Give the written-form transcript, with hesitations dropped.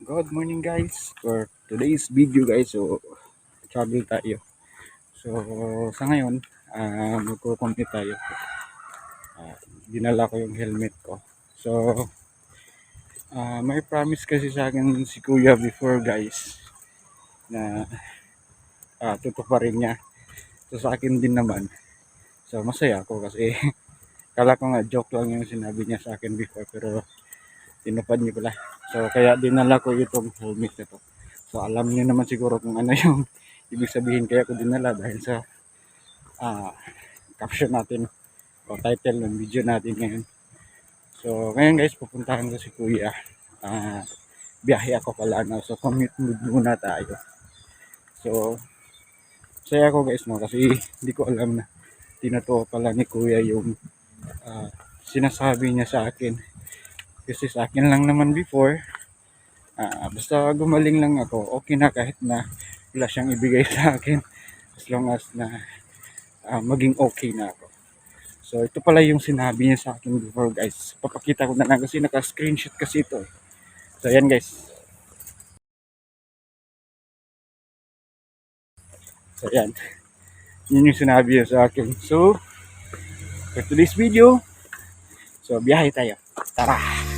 Good morning guys. For today's video guys, so travel tayo. So sa ngayon, magko-compute tayo. Dinala ko yung helmet ko. So may promise kasi sa akin si Kuya before guys na tutuparin niya. So sa akin din naman. So masaya ako kasi kala ko nga joke lang yung sinabi niya sa akin before pero tinupad niyo pala. So kaya dinala ko itong helmet na to. So alam niyo naman siguro kung ano yung ibig sabihin kaya ko dinala dahil sa caption natin o title ng video natin ngayon. So ngayon guys, pupuntahan ko si Kuya. Biyahe ako pala na. So commute muna tayo. So saya ako guys no kasi hindi ko alam na tinatoo pala ni Kuya yung sinasabi niya sa akin. Kasi sa akin lang naman before, basta gumaling lang ako, okay na kahit na wala siyang ibigay sa akin as long as na maging okay na ako. So ito pala yung sinabi niya sa akin before guys. Papakita ko na lang kasi naka-screenshot kasi ito. So ayan guys. So ayan. Yun yung sinabi niya sa akin. So for today's video, so biyahe tayo. Tara!